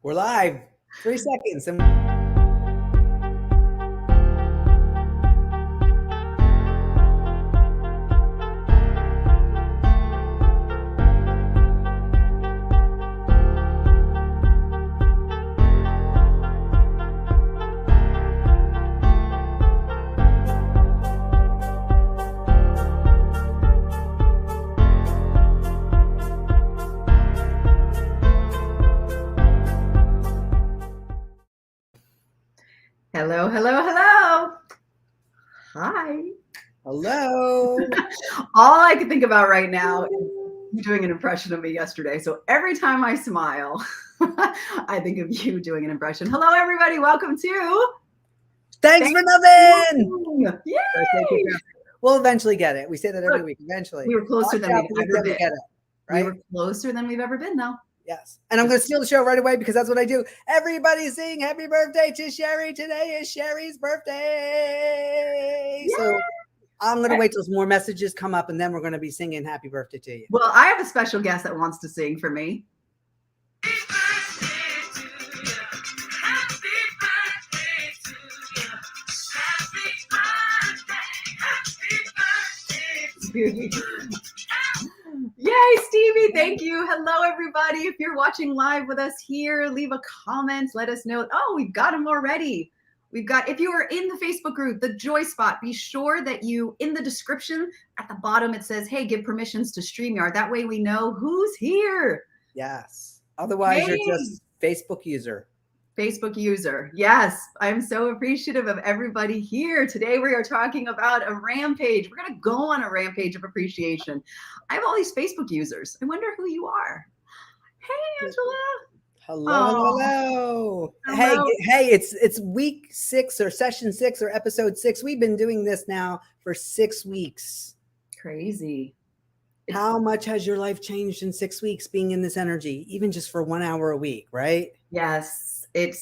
We're live. 3 seconds. And hello, hello, hello. Hi. hello. All I can think about right now is you doing an impression of me yesterday. So every time I smile, I think of you doing an impression. Hello, everybody. Welcome to Thanks for nothing. Yay! We'll eventually get it. We say that every week. Eventually. We were closer than we've ever been. Get it, right? We were closer than we've ever been, though. Yes. And I'm going to steal the show right away because that's what I do. Everybody sing happy birthday to Shari. Today is Shari's birthday. Yay! So I'm going to wait till more messages come up and then we're going to be singing happy birthday to you. Well, I have a special guest that wants to sing for me. Yay, Stevie. Thank you. Hello, everybody. If you're watching live with us here, leave a comment. Let us know. Oh, we've got them already. We've got, if you are in the Facebook group, the Joy Spot, be sure that you, in the description at the bottom, it says, hey, give permissions to StreamYard. That way we know who's here. Yes. Otherwise, you're just Facebook user. Facebook user. Yes, I'm so appreciative of everybody here. Today we are talking about a rampage. We're going to go on a rampage of appreciation. I have all these Facebook users. I wonder who you are. Hey, Angela. Hello. Hey, it's week 6 or session 6 or episode 6. We've been doing this now for 6 weeks. Crazy. How much has your life changed in 6 weeks being in this energy, even just for 1 hour a week, right? Yes. It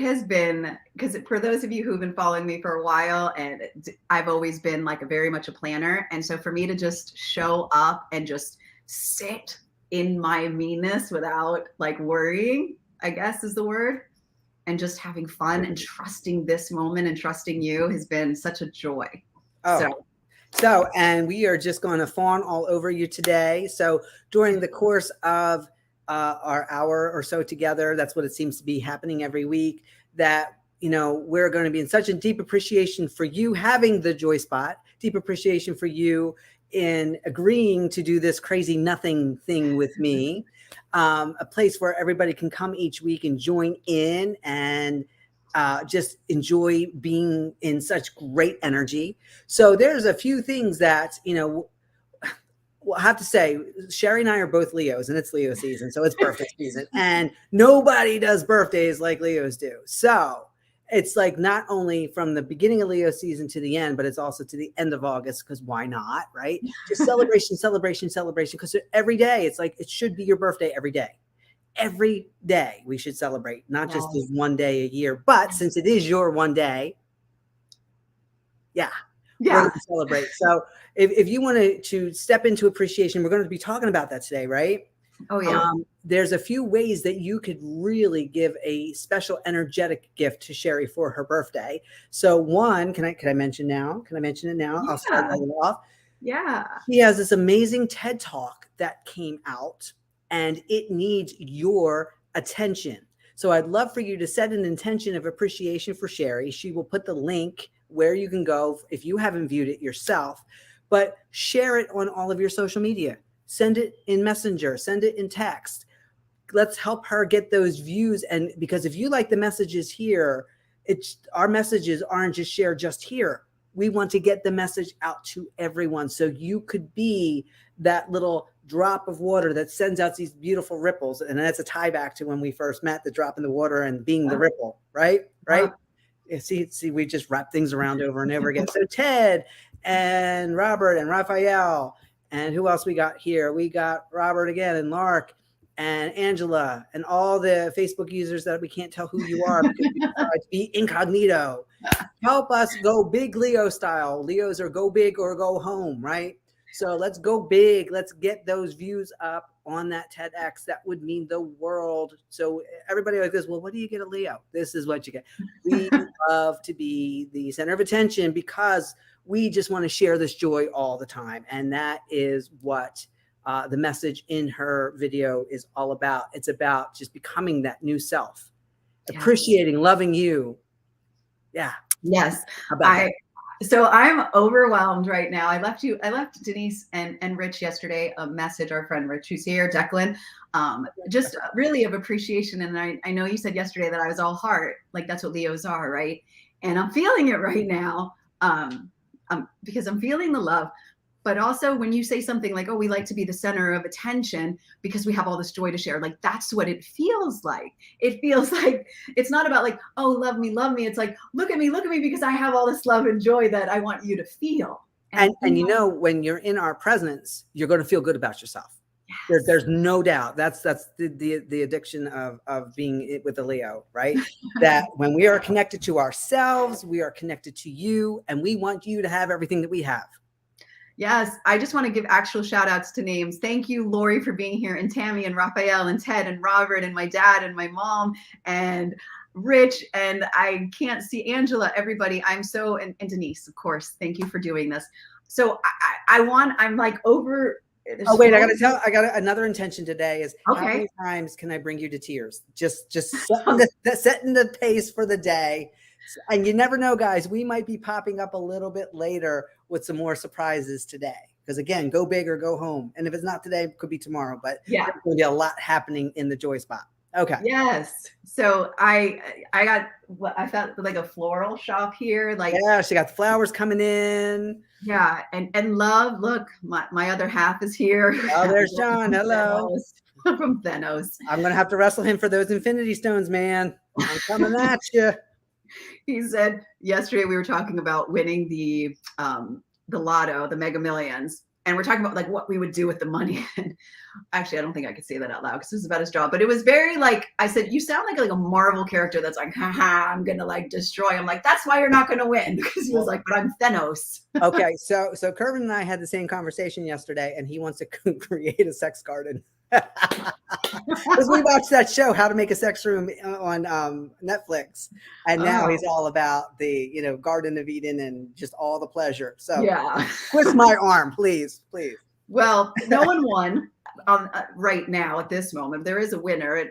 has been, because for those of you who've been following me for a while, and I've always been like very much a planner. And so for me to just show up and just sit in my meanness without like worrying, I guess is the word, and just having fun and trusting this moment and trusting you has been such a joy. So, and we are just going to fawn all over you today. So during the course of our hour or so together, that's what it seems to be happening every week, that, you know, we're going to be in such a deep appreciation for you having the Joy Spot, deep appreciation for you in agreeing to do this crazy nothing thing with me, a place where everybody can come each week and join in and just enjoy being in such great energy. So there's a few things that, you know, well, I have to say, Shari and I are both Leos, and it's Leo season, so it's birthday season. And nobody does birthdays like Leos do. So it's like not only from the beginning of Leo season to the end, but it's also to the end of August, because why not, right? Just celebration, celebration, celebration, because every day, it's like it should be your birthday every day. Every day we should celebrate, not just this one day a year. But since it is your one day, we're going to celebrate. So if you want to step into appreciation, we're going to be talking about that today, right? Oh, yeah. There's a few ways that you could really give a special energetic gift to Shari for her birthday. So one, can I mention now? Can I mention it now? Yeah. I'll start that off. Yeah. She has this amazing TED Talk that came out, and it needs your attention. So I'd love for you to set an intention of appreciation for Shari. She will put the link where you can go if you haven't viewed it yourself, but share it on all of your social media. Send it in Messenger, send it in text. Let's help her get those views. And because if you like the messages here, our messages aren't just shared just here. We want to get the message out to everyone. So you could be that little drop of water that sends out these beautiful ripples. And that's a tie back to when we first met, the drop in the water and being the ripple, right? Right. See, we just wrap things around over and over again. So Ted and Robert and Raphael, and who else we got here? We got Robert again and Lark and Angela and all the Facebook users that we can't tell who you are because we try to be incognito. Help us go big Leo style. Leos are go big or go home, right? So let's go big. Let's get those views up on that TEDx. That would mean the world. So everybody like this, well, what do you get a Leo? This is what you get. We love to be the center of attention because we just want to share this joy all the time. And that is what the message in her video is all about. It's about just becoming that new self, appreciating, loving you. Yeah. Yes. How about that? So I'm overwhelmed right now. I left Denise and Rich yesterday a message, our friend Rich, who's here, Declan, just really of appreciation. And I know you said yesterday that I was all heart, like that's what Leos are, right? And I'm feeling it right now because I'm feeling the love. But also when you say something like, oh, we like to be the center of attention because we have all this joy to share, like that's what it feels like. It feels like it's not about like, oh, love me, love me. It's like, look at me because I have all this love and joy that I want you to feel. And you know, when you're in our presence, you're going to feel good about yourself. Yes. There's no doubt. That's the addiction of being with a Leo, right? That when we are connected to ourselves, we are connected to you, and we want you to have everything that we have. Yes, I just want to give actual shout outs to names. Thank you, Lori, for being here, and Tammy and Raphael and Ted and Robert and my dad and my mom and Rich, and I can't see Angela, everybody. I'm so, and Denise, of course. Thank you for doing this. So I'm like over. Oh, wait, I got another intention today is okay. How many times can I bring you to tears? Just setting the pace for the day. And you never know, guys, we might be popping up a little bit later with some more surprises today. Because again, go big or go home. And if it's not today, it could be tomorrow. But yeah, there's going to be a lot happening in the Joy Spot. Okay. Yes. So I got what I felt like a floral shop here. Like, yeah, she got the flowers coming in. Yeah. And love, look, my other half is here. Oh, there's John. Hello. From Thanos. I'm going to have to wrestle him for those infinity stones, man. I'm coming at you. He said yesterday we were talking about winning the lotto, the Mega Millions, and we're talking about like what we would do with the money. And actually, I don't think I could say that out loud because this is about his job. But it was very like I said, you sound like a Marvel character that's like, haha, I'm gonna like destroy. I'm like, that's why you're not gonna win, because he was like, but I'm Thanos. Okay, so Kervin and I had the same conversation yesterday, and he wants to create a sex garden. Because we watched that show, How to Make a Sex Room, on Netflix, and now he's all about the Garden of Eden and just all the pleasure. So yeah, twist my arm, please. Well, no one won right now at this moment. There is a winner.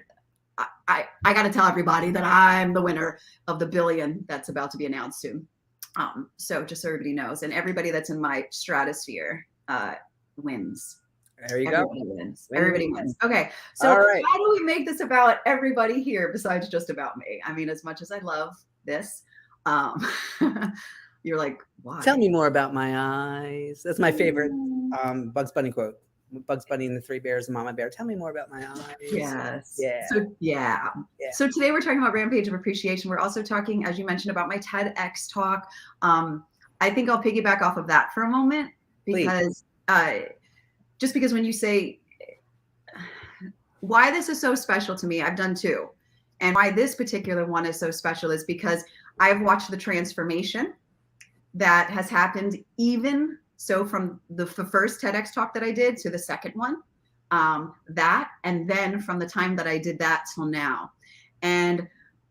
I got to tell everybody that I'm the winner of the $1 billion that's about to be announced soon. So just so everybody knows, and everybody that's in my stratosphere wins. There you Everybody go. Wins. Everybody wins. Okay. So right. How do we make this about everybody here besides just about me? I mean, as much as I love this, you're like, why? Tell me more about my eyes. That's my favorite Bugs Bunny quote. Bugs Bunny and the Three Bears and Mama Bear. Tell me more about my eyes. Yes. Yeah. So today we're talking about Rampage of Appreciation. We're also talking, as you mentioned, about my TEDx talk. I think I'll piggyback off of that for a moment because just because when you say why this is so special to me, I've done two. And why this particular one is so special is because I've watched the transformation that has happened even so from the first TEDx talk that I did to the second one, and then from the time that I did that till now. And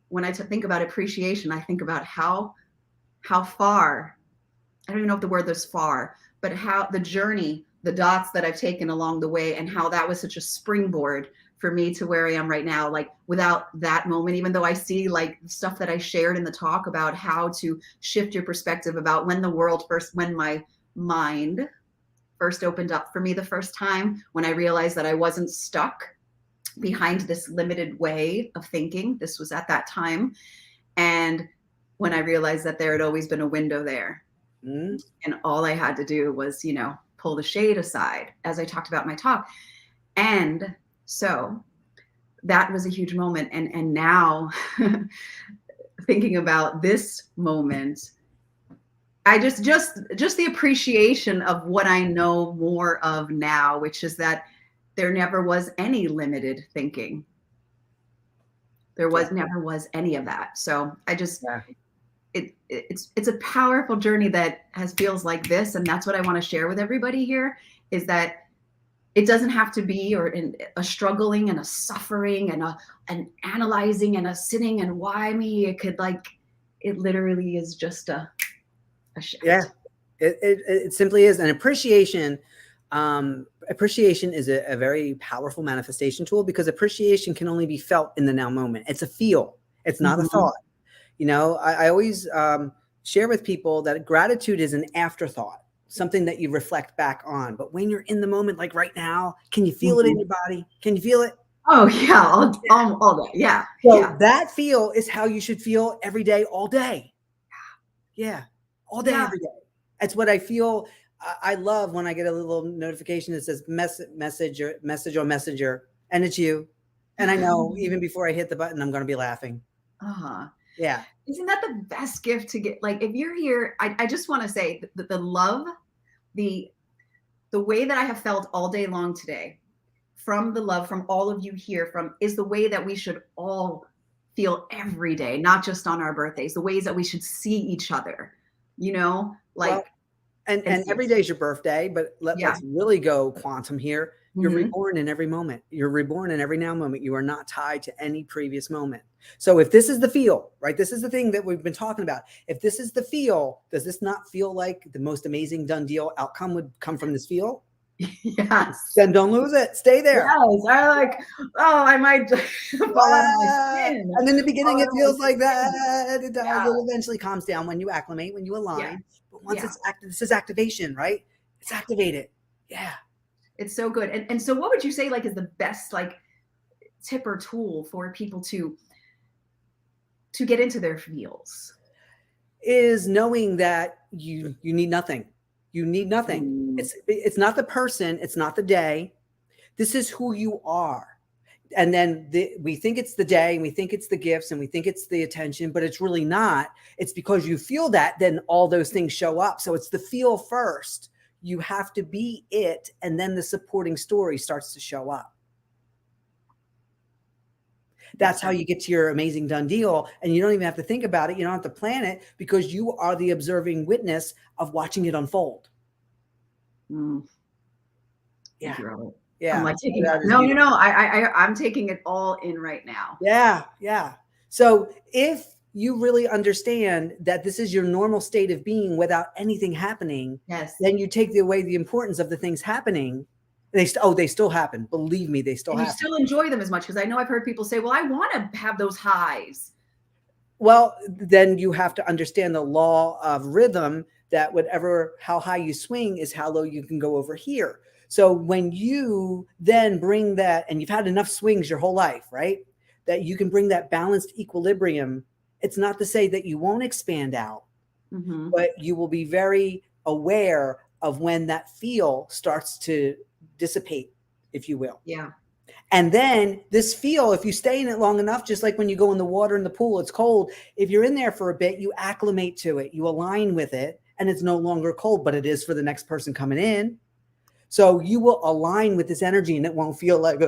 when I think about appreciation, I think about how far, I don't even know if the word is far, but how the journey, the dots that I've taken along the way, and how that was such a springboard for me to where I am right now. Like without that moment, even though I see like stuff that I shared in the talk about how to shift your perspective about when my mind first opened up for me the first time, when I realized that I wasn't stuck behind this limited way of thinking. This was at that time. And when I realized that there had always been a window there. And all I had to do was, pull the shade aside, as I talked about in my talk. And so that was a huge moment. And now thinking about this moment, I just the appreciation of what I know more of now, which is that there never was any limited thinking. There never was any of that. So I just, it's a powerful journey that feels like this. And that's what I want to share with everybody here, is that it doesn't have to be a struggling and a suffering and an analyzing and a sitting and why me. It could it literally is just a shift. Yeah, it simply is. And appreciation is a very powerful manifestation tool, because appreciation can only be felt in the now moment. It's a feel. It's not a thought. You know, I always share with people that gratitude is an afterthought, something that you reflect back on. But when you're in the moment, like right now, can you feel it in your body? Can you feel it? Oh yeah, all day. Yeah. So that feel is how you should feel every day, all day. Yeah, all day, every day. That's what I feel. I love when I get a little notification that says message or messenger, and it's you. And I know even before I hit the button, I'm going to be laughing. Yeah. Isn't that the best gift to get? Like, if you're here, I just want to say that the love, the way that I have felt all day long today, from the love from all of you here, is the way that we should all feel every day, not just on our birthdays, the ways that we should see each other, you know, like. Well, and every day is your birthday, but let's really go quantum here. You're reborn in every moment. You're reborn in every now moment. You are not tied to any previous moment. So if this is the feel, right? This is the thing that we've been talking about. If this is the feel, does this not feel like the most amazing done deal outcome would come from this feel? Yes. Then don't lose it. Stay there. Yes. I might fall out of my skin. And in the beginning, it feels like that. It eventually calms down when you acclimate, when you align. Yeah. But once it's active, this is activation, right? It's activated. Yeah. It's so good. And so what would you say is the best tip or tool for people to get into their feels? Is knowing that you need nothing. You need nothing. It's not the person. It's not the day. This is who you are. And then we think it's the day, and we think it's the gifts, and we think it's the attention, but it's really not. It's because you feel that, then all those things show up. So it's the feel first. You have to be it, and then the supporting story starts to show up. That's how you get to your amazing done deal. And you don't even have to think about it. You don't have to plan it, because you are the observing witness of watching it unfold. Yeah. Yeah. I'm taking it all in right now. Yeah. Yeah. So if you really understand that this is your normal state of being without anything happening, then you take away the importance of the things happening. They still happen. Believe me, they still happen. You still enjoy them as much, because I know I've heard people say, well, I want to have those highs. Well, then you have to understand the law of rhythm, that how high you swing is how low you can go over here. So when you then bring that, and you've had enough swings your whole life, right? That you can bring that balanced equilibrium. It's not to say that you won't expand out, but you will be very aware of when that feel starts to dissipate, if you will. Yeah. And then this feel, if you stay in it long enough, just like when you go in the water in the pool, it's cold. If you're in there for a bit, you acclimate to it, you align with it, and it's no longer cold, but it is for the next person coming in. So you will align with this energy, and it won't feel like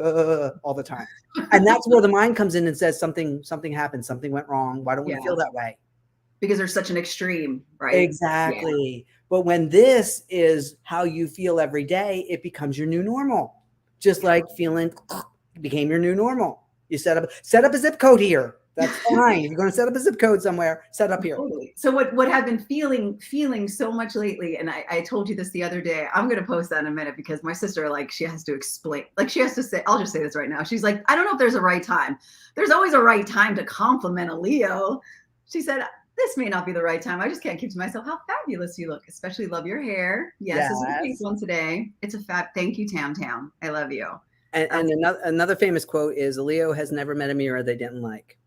all the time. And that's where the mind comes in and says something happened, something went wrong. Why don't we feel that way? Because there's such an extreme, right? Exactly. Yeah. But when this is how you feel every day, it becomes your new normal. Just like feeling became your new normal. You set up a zip code here. That's fine. If you're going to set up a zip code somewhere, set up here. Totally. So what I've been feeling so much lately, and I told you this the other day, I'm going to post that in a minute, because my sister, she has to explain, she has to say, I'll just say this right now. She's like, I don't know if there's a right time. There's always a right time to compliment a Leo. She said, this may not be the right time. I just can't keep to myself how fabulous you look. Especially love your hair. Yes. This is a pink one today. It's a thank you, Tam. I love you. And another famous quote is, a Leo has never met a mirror they didn't like.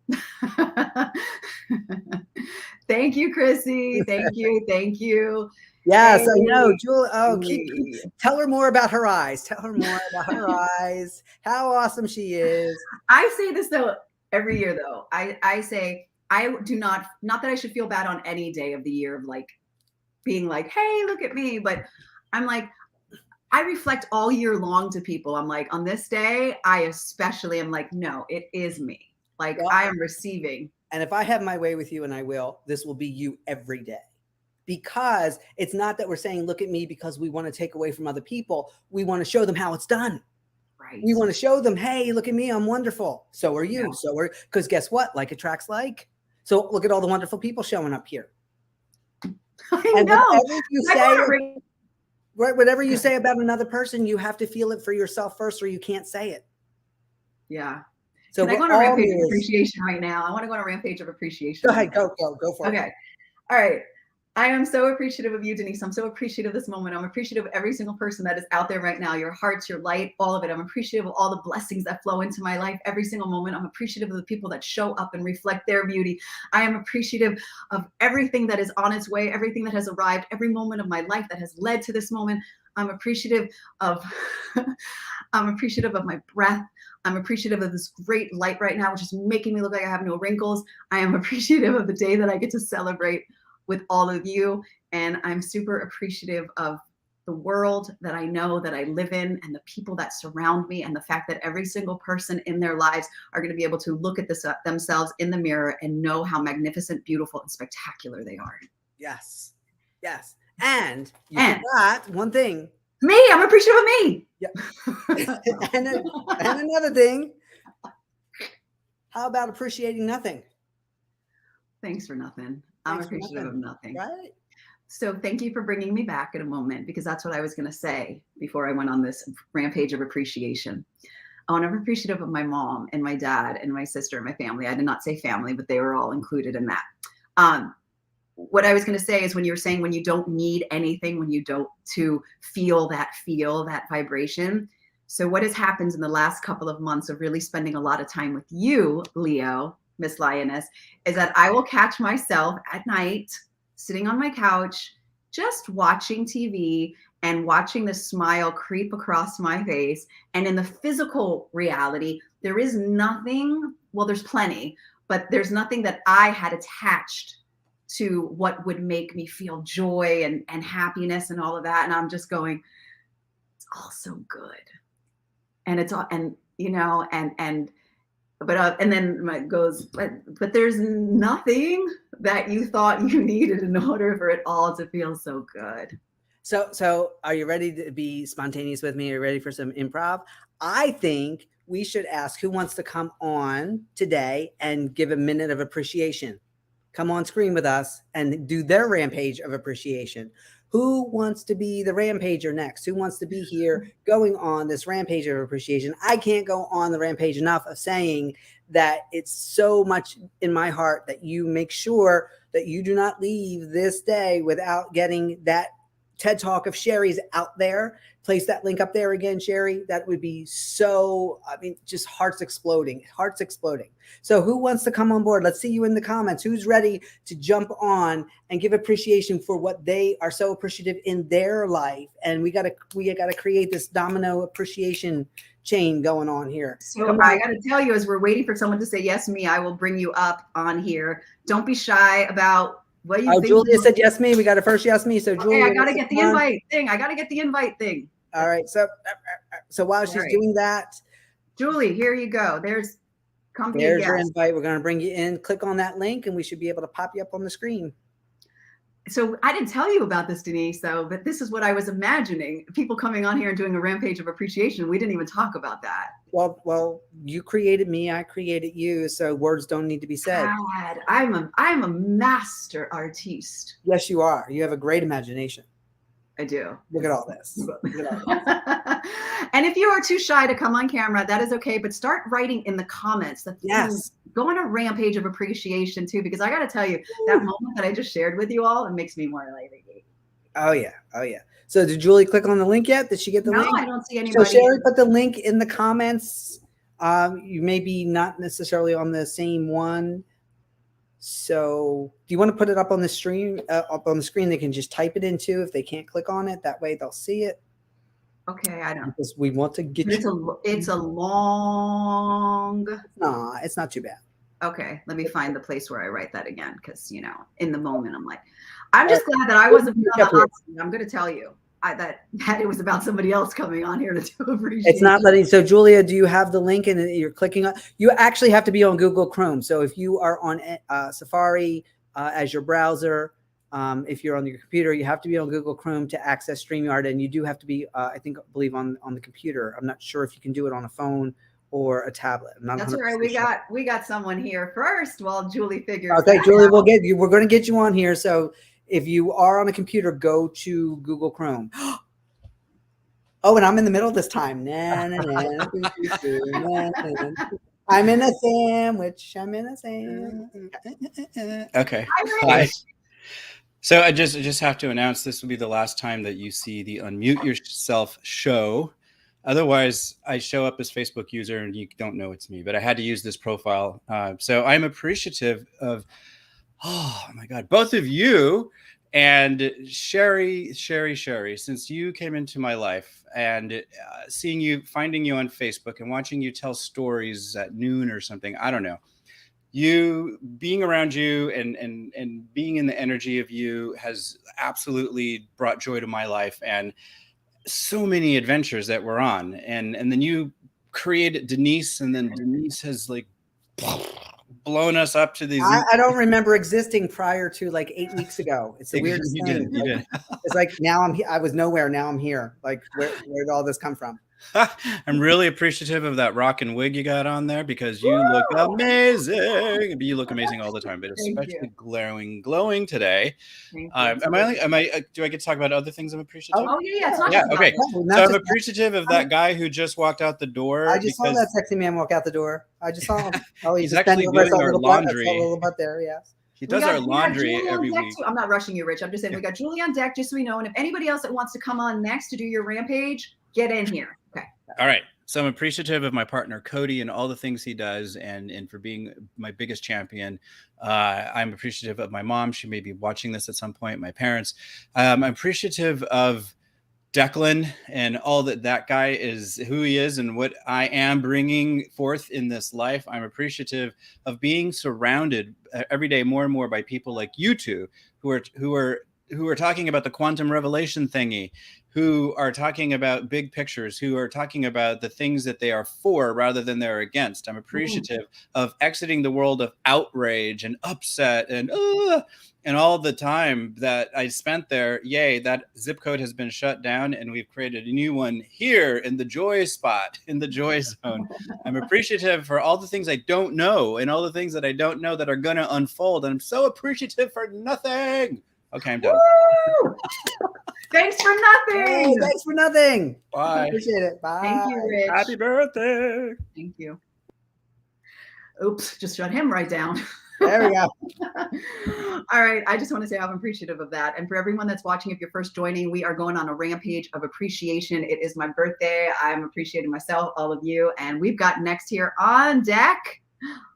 Thank you, Chrissy. Thank you. Yes, I know, Julie. Tell her more about her eyes. Tell her more about her eyes. How awesome she is. I say this though every year though. I say, I do not that I should feel bad on any day of the year of being like, hey, look at me. But I'm like, I reflect all year long to people. I'm like, on this day, I especially am like, no, it is me. Like Well, I am receiving. and if I have my way with you, and I will, this will be you every day. Because it's not that we're saying, look at me, because we want to take away from other people. We want to show them how it's done. Right. We want to show them, hey, look at me, I'm wonderful. So are you. Yeah. So are, because guess what? Like attracts like. So look at all the wonderful people showing up here. I know. Whatever you say about another person, you have to feel it for yourself first, or you can't say it. Yeah. So can I go on a rampage of appreciation right now? I want to go on a rampage of appreciation. Go ahead, go for it. Okay. All right. I am so appreciative of you, Denise. I'm so appreciative of this moment. I'm appreciative of every single person that is out there right now, your hearts, your light, all of it. I'm appreciative of all the blessings that flow into my life every single moment. I'm appreciative of the people that show up and reflect their beauty. I am appreciative of everything that is on its way, everything that has arrived, every moment of my life that has led to this moment. I'm appreciative of I'm appreciative of my breath. I'm appreciative of this great light right now, which is making me look like I have no wrinkles. I am appreciative of the day that I get to celebrate with all of you. And I'm super appreciative of the world that I know that I live in, and the people that surround me, and the fact that every single person in their lives are going to be able to look at this themselves in the mirror and know how magnificent, beautiful, and spectacular they are. Yes. Yes. And you forgot one thing. Me, I'm appreciative of me. Yeah. and another thing. How about appreciating nothing? Thanks for nothing. I'm appreciative of nothing. Right. So thank you for bringing me back in a moment, because that's what I was going to say before I went on this rampage of appreciation. I want to be appreciative of my mom and my dad and my sister and my family. I did not say family, but they were all included in that. What I was going to say is, when you're saying when you don't need anything, when you don't to feel that vibration. So what has happened in the last couple of months of really spending a lot of time with you, Leo, Miss Lioness, is that I will catch myself at night sitting on my couch, just watching TV and watching the smile creep across my face. And in the physical reality, there is nothing, well, there's plenty, but there's nothing that I had attached to what would make me feel joy and happiness and all of that. And I'm just going, it's all so good. And it's all, and you know, and then it goes, but there's nothing that you thought you needed in order for it all to feel so good. So are you ready to be spontaneous with me? Are you ready for some improv? I think we should ask who wants to come on today and give a minute of appreciation. Come on screen with us and do their rampage of appreciation. Who wants to be the rampager next? Who wants to be here going on this rampage of appreciation? I can't go on the rampage enough of saying that it's so much in my heart that you make sure that you do not leave this day without getting that TED Talk of Shari's out there. Place that link up there again, Shari. That would be so, I mean, just hearts exploding. So who wants to come on board? Let's see you in the comments. Who's ready to jump on and give appreciation for what they are so appreciative in their life? And we gotta create this domino appreciation chain going on here. So I got to tell you, as we're waiting for someone to say yes, me, I will bring you up on here. Don't be shy about what you think. Julia said yes, me. We got a first yes, me. So Julia, I got to get the invite thing. I got to get the invite thing. All right. So while she's doing that, Julie, here you go. There's your invite. We're going to bring you in. Click on that link and we should be able to pop you up on the screen. So I didn't tell you about this, Denise, though, but this is what I was imagining. People coming on here and doing a rampage of appreciation. We didn't even talk about that. Well, you created me. I created you. So words don't need to be said. God, I'm a master artiste. Yes, you are. You have a great imagination. I do. Look at all this. And if you are too shy to come on camera, that is okay. But start writing in the comments. Yes. Go on a rampage of appreciation too, because I got to tell you, that moment that I just shared with you all, it makes me more like. Oh yeah. So did Julie click on the link yet? Did she get the link? No, I don't see anybody. So Shari put the link in the comments. You may be not necessarily on the same one. So do you want to put it up on the stream? Up on the screen, they can just type it into if they can't click on it. That way they'll see it. Okay, I know. Because we want to get it's a long. Nah, it's not too bad. Okay, let me find the place where I write that again, because in the moment I'm like, I'm just glad that I wasn't on the hot seat. I'm going to tell you, that it was about somebody else coming on here to do appreciation. It's not letting. So Julia, do you have the link and you're clicking on? You actually have to be on Google Chrome. So if you are on Safari as your browser, if you're on your computer, you have to be on Google Chrome to access StreamYard, and you do have to be, I believe on the computer. I'm not sure if you can do it on a phone or a tablet. I'm not That's right. We got someone here first while Julie figures. Okay, Julie, we'll get you. We're going to get you on here. So if you are on a computer, go to Google Chrome. Oh, and I'm in the middle this time. I'm in a sandwich. Okay. Hi. So I just have to announce this will be the last time that you see the Unmute Yourself show. Otherwise, I show up as Facebook user and you don't know it's me, but I had to use this profile. So I'm appreciative of, oh my God, both of you and Shari, since you came into my life and seeing you, finding you on Facebook and watching you tell stories at noon or something, I don't know. You being around you and being in the energy of you has absolutely brought joy to my life, and so many adventures that we're on. And then you created Denise, and then Denise has like blown us up to these. I don't remember existing prior to like 8 weeks ago. It's the weirdest thing. You did. It's like now I'm here. I was nowhere. Now I'm here. Like where did all this come from? I'm really appreciative of that rockin' wig you got on there because you look amazing. You look amazing all the time, but especially glowing today. Do I get to talk about other things I'm appreciative? Oh yeah, it's not okay. So I'm appreciative of that guy who just walked out the door. I just saw that sexy man walk out the door. I just saw him. Oh, he's actually doing our laundry. A little butt there, yes. He does our laundry every week. I'm not rushing you, Rich. I'm just saying we got Julie on deck, just so we know. And if anybody else that wants to come on next to do your rampage, get in here. Okay. All right. So I'm appreciative of my partner, Cody, and all the things he does and for being my biggest champion. I'm appreciative of my mom. She may be watching this at some point. My parents. I'm appreciative of Declan and all that guy is, who he is and what I am bringing forth in this life. I'm appreciative of being surrounded every day more and more by people like you two who are talking about the quantum revelation thingy, who are talking about big pictures, who are talking about the things that they are for rather than they're against. I'm appreciative of exiting the world of outrage and upset and all the time that I spent there. Yay, that zip code has been shut down and we've created a new one here in the joy spot, in the joy zone. I'm appreciative for all the things I don't know and all the things that I don't know that are going to unfold. And I'm so appreciative for nothing. Okay, I'm done. Thanks for nothing. Hey, thanks for nothing. Bye. Appreciate it. Bye. Thank you, Rich. Happy birthday. Thank you. Oops, just shut him right down. There we go. All right. I just want to say I'm appreciative of that. And for everyone that's watching, if you're first joining, we are going on a rampage of appreciation. It is my birthday. I'm appreciating myself, all of you. And we've got next here on deck.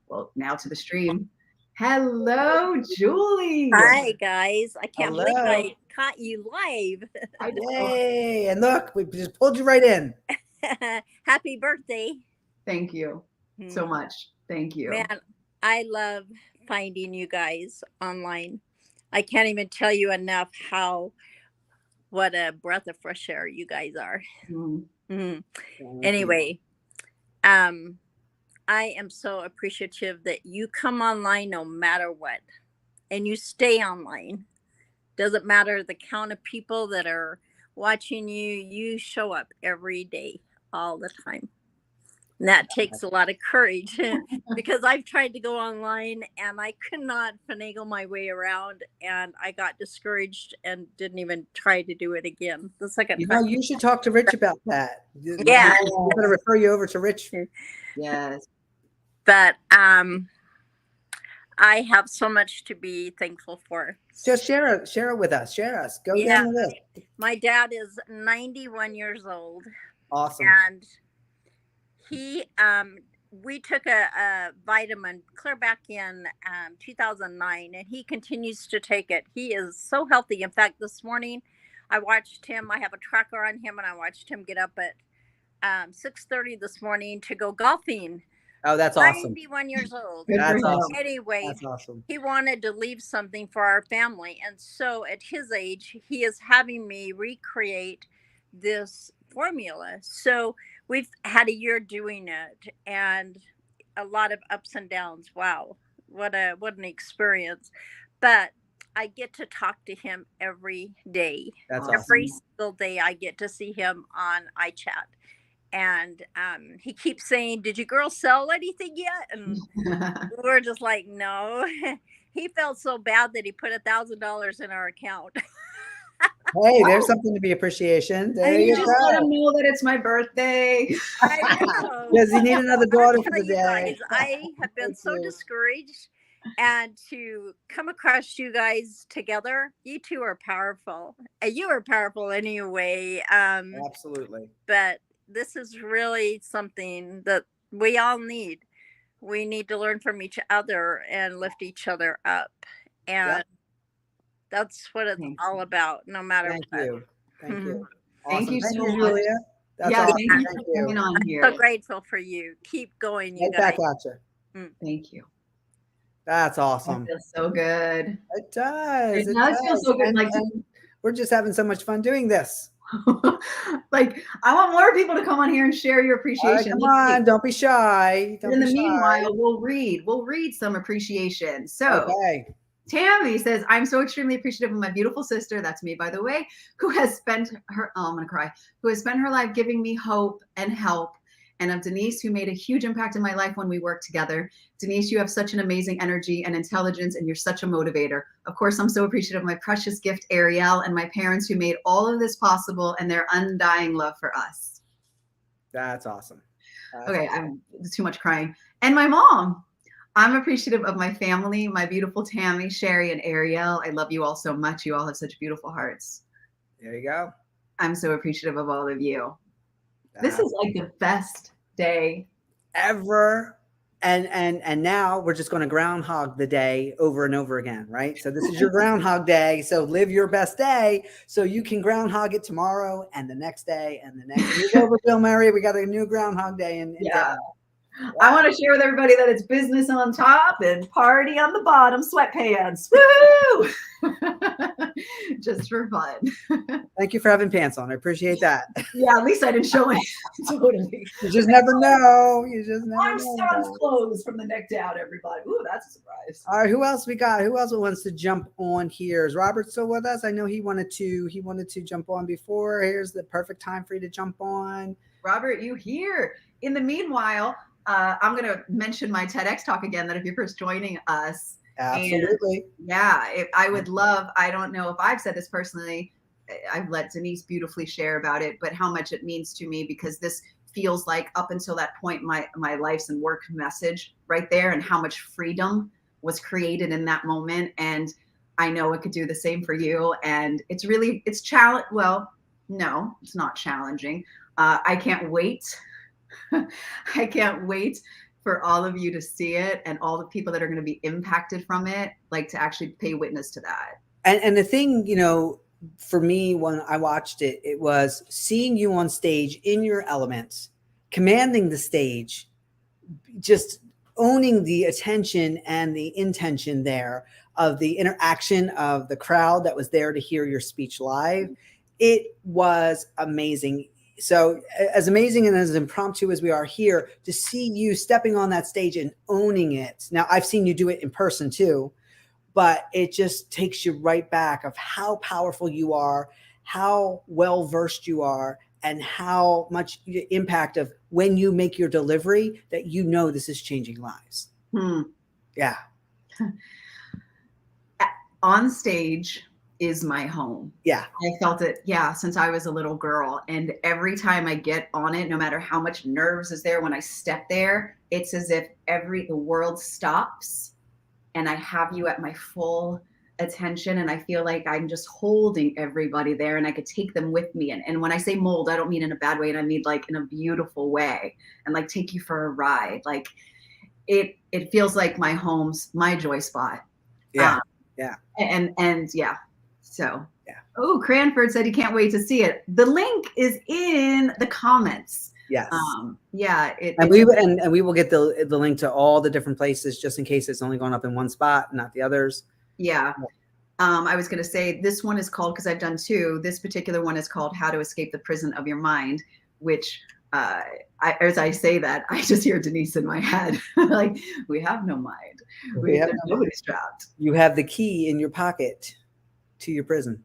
Well, now to the stream. Hello, Julie. Hi, guys. I can't believe I caught you live. Yay. And look, we just pulled you right in. Happy birthday. Thank you so much. Thank you. Man, I love finding you guys online. I can't even tell you enough what a breath of fresh air you guys are. Anyway, I am so appreciative that you come online no matter what, and you stay online. Doesn't matter the count of people that are watching you, you show up every day, all the time. And that takes a lot of courage because I've tried to go online and I could not finagle my way around, and I got discouraged and didn't even try to do it again. The second time. You should talk to Rich about that. Yeah. I'm going to refer you over to Rich. Yes. But I have so much to be thankful for. Just share it with us. Share us. Go down the list. My dad is 91 years old. Awesome. And he, we took a vitamin clear back in 2009, and he continues to take it. He is so healthy. In fact, this morning I watched him. I have a tracker on him, and I watched him get up at 6:30 this morning to go golfing Oh, that's awesome. 91 years old. Good for That's him. awesome. Anyway, That's awesome. he wanted to leave something for our family. And so at his age, he is having me recreate this formula. So we've had a year doing it and a lot of ups and downs. Wow. What an experience. But I get to talk to him every day. That's Awesome. Every awesome. single day I get to see him on iChat. And he keeps saying, "Did you girls sell anything yet?" And we're just like, "No." He felt so bad that he put $1,000 in our account. Hey, there's something to be appreciation. There And you you just let go. him know that it's my birthday. I know. Does he need another daughter I'll for tell the you guys, day? I have been Thank so you. discouraged, and to come across you guys together, you two are powerful. You are powerful anyway. Absolutely. But this is really something that we all need. We need to learn from each other and lift each other up. And Yep. that's what it's Thank all about, no matter Thank what. you. Thank you. Thank Awesome. you Thank so you, much. Julia. That's Yeah, awesome. thank you Thank for coming you. on I'm here. so grateful for you. Keep going, you Right guys. back at you. Thank you. That's That awesome. feels so good. It does. It does feel so good. And, Like, and we're just having so much fun doing this. like, I want more people to come on here and share your All right, appreciation. come Let's see. on. Don't be shy. Don't In be the shy. meanwhile, we'll read some appreciation. So Okay. Tammy says, "I'm so extremely appreciative of my beautiful sister," that's me, by the way, "who has spent her, oh, I'm gonna cry, who has spent her life giving me hope and help, and of Denise, who made a huge impact in my life when we worked together. Denise, you have such an amazing energy and intelligence, and you're such a motivator. Of course, I'm so appreciative of my precious gift, Ariel, and my parents who made all of this possible and their undying love for us." That's awesome. That's Okay, awesome. it's too much crying. "And my mom. I'm appreciative of my family, my beautiful Tammy, Shari, and Ariel. I love you all so much. You all have such beautiful hearts. There you go. I'm so appreciative of all of you." This is like the best day ever. And now we're just going to groundhog the day over and over again, right? So this is your groundhog day. So live your best day so you can groundhog it tomorrow and the next day and the next. Move over, Bill Murray. We got a new groundhog day in Yeah. town. Wow. I want to share with everybody that it's business on top and party on the bottom, sweatpants. Woo! Just for fun. Thank you for having pants on. I appreciate that. Yeah, at least I didn't show it. Totally. You just never know. You just never I'm know. sans clothes from the neck down, everybody. Ooh, that's a surprise. All right, who else we got? Who else wants to jump on here? Is Robert still with us? I know he wanted to jump on before. Here's the perfect time for you to jump on. Robert, you here. In the meanwhile, I'm going to mention my TEDx talk again, that if you're first joining us. Absolutely. And yeah, I would love, I don't know if I've said this personally, I've let Denise beautifully share about it, but how much it means to me, because this feels like up until that point, my life's and work message right there, and how much freedom was created in that moment. And I know it could do the same for you. And it's really, it's challenge. Well, no, it's not challenging. I can't wait. I can't wait for all of you to see it, and all the people that are going to be impacted from it, like to actually pay witness to that. And the thing, for me, when I watched it, it was seeing you on stage in your elements, commanding the stage, just owning the attention and the intention there of the interaction of the crowd that was there to hear your speech live. It was amazing. So as amazing and as impromptu as we are here, to see you stepping on that stage and owning it. Now, I've seen you do it in person too, but it just takes you right back of how powerful you are, how well-versed you are, and how much impact of when you make your delivery that this is changing lives. Yeah. On stage is my home. Yeah. I felt it, since I was a little girl. And every time I get on it, no matter how much nerves is there when I step there, it's as if the world stops and I have you at my full attention, and I feel like I'm just holding everybody there, and I could take them with me. And when I say mold, I don't mean in a bad way, and I mean like in a beautiful way, and like take you for a ride. Like it feels like my home's my joy spot. Yeah. And yeah. So yeah. Oh, Cranford said he can't wait to see it. The link is in the comments. Yes. Yeah. And we will get the link to all the different places just in case it's only going up in one spot, not the others. Yeah. I was going to say this one is called, because I've done two. This particular one is called How to Escape the Prison of Your Mind, which as I say that, I just hear Denise in my head. Like, we have no mind. Nobody's trapped. You have the key in your pocket to your prison.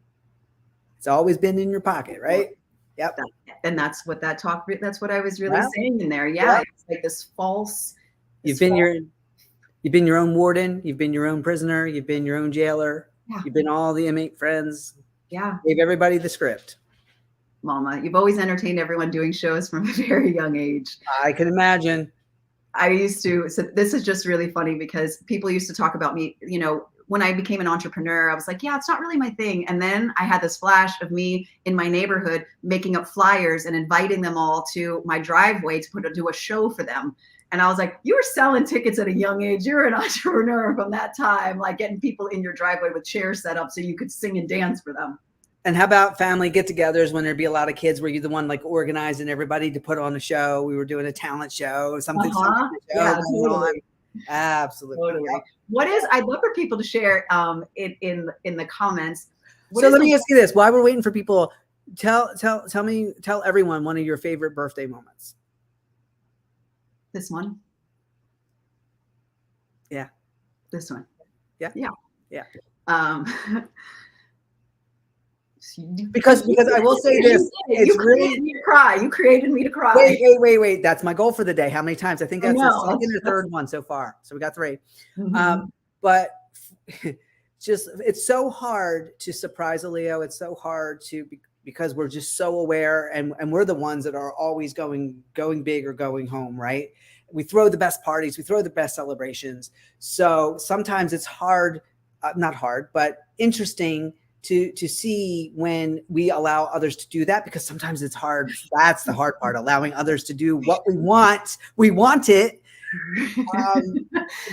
It's always been in your pocket, right? Yep. And that's what that's what I was really saying in there. Yeah. Yep. It's like this false. You've been your own warden. You've been your own prisoner. You've been your own jailer. Yeah. You've been all the inmate friends. Yeah. Gave everybody the script. Mama, you've always entertained everyone doing shows from a very young age. I can imagine. I used to, so this is just really funny because people used to talk about me, you know, when I became an entrepreneur, I was like, yeah, it's not really my thing. And then I had this flash of me in my neighborhood making up flyers and inviting them all to my driveway to do a show for them. And I was like, you were selling tickets at a young age. You're an entrepreneur from that time, like getting people in your driveway with chairs set up so you could sing and dance for them. And how about family get-togethers when there'd be a lot of kids? Were you the one like organizing everybody to put on a show? We were doing a talent show or something. Yeah, totally. Absolutely. Totally. What is? I'd love for people to share in the comments. So let me ask you this: while we're waiting for people, tell everyone one of your favorite birthday moments. This one. Yeah. This one. Yeah. Yeah. Yeah. Because I will say this, it's really me to cry. You created me to cry. Wait. That's my goal for the day. How many times? I think that's the second or third one so far. So we got 3. Mm-hmm. But just it's so hard to surprise a Leo. It's so hard because we're just so aware and we're the ones that are always going big or going home, right? We throw the best parties, we throw the best celebrations. So sometimes it's hard, not hard, but interesting to see when we allow others to do that, because sometimes it's hard. That's the hard part, allowing others to do what we want. We want it.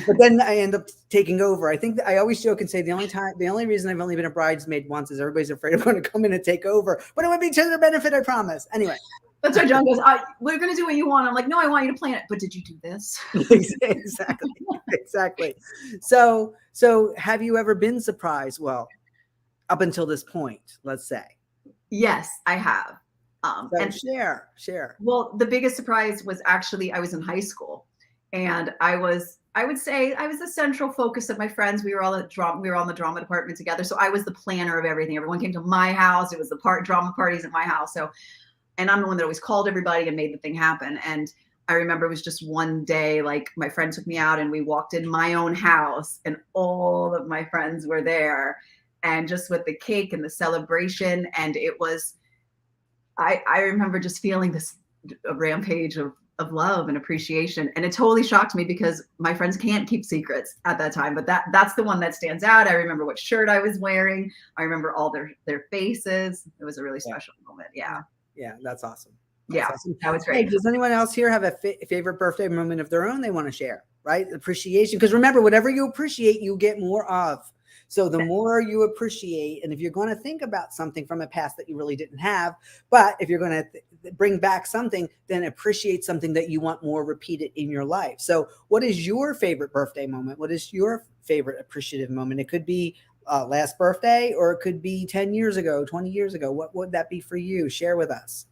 But then I end up taking over. I think that I always joke and say the only reason I've only been a bridesmaid once is everybody's afraid I'm going to come in and take over, but it would be to their benefit, I promise. Anyway. That's why John goes, we're going to do what you want. I'm like, no, I want you to plan it. But did you do this? Exactly. So have you ever been surprised? Well, up until this point, let's say. Yes, I have. And share. Well, the biggest surprise was actually I was in high school, and I would say I was the central focus of my friends. We were all in the drama department together. So I was the planner of everything. Everyone came to my house. It was the drama parties at my house. So, and I'm the one that always called everybody and made the thing happen. And I remember it was just one day, like my friend took me out and we walked in my own house and all of my friends were there. And just with the cake and the celebration. And it was, I remember just feeling a rampage of love and appreciation. And it totally shocked me because my friends can't keep secrets at that time, but that's the one that stands out. I remember what shirt I was wearing. I remember all their faces. It was a really special moment. Yeah. Yeah. That's awesome. Awesome. That was great. Hey, does anyone else here have a favorite birthday moment of their own they want to share? Right? Appreciation. Because remember, whatever you appreciate, you get more of. So the more you appreciate, and if you're going to think about something from a past that you really didn't have, but if you're going to bring back something, then appreciate something that you want more repeated in your life. So what is your favorite birthday moment? What is your favorite appreciative moment? It could be last birthday, or it could be 10 years ago, 20 years ago. What would that be for you? Share with us.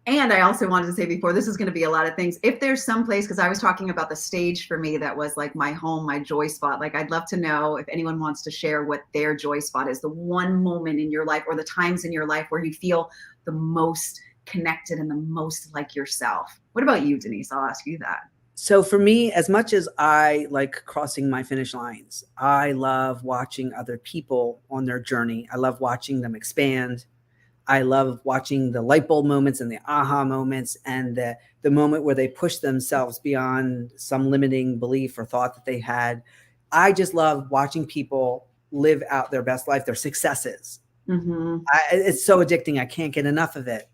And I also wanted to say before, this is going to be a lot of things. If there's some place, because I was talking about the stage for me that was like my home, my joy spot. Like I'd love to know if anyone wants to share what their joy spot is, the one moment in your life or the times in your life where you feel the most connected and the most like yourself. What about you, Denise? I'll ask you that. So for me, as much as I like crossing my finish lines, I love watching other people on their journey. I love watching them expand. I love watching the light bulb moments and the aha moments and the moment where they push themselves beyond some limiting belief or thought that they had. I just love watching people live out their best life, their successes. Mm-hmm. It's so addicting. I can't get enough of it.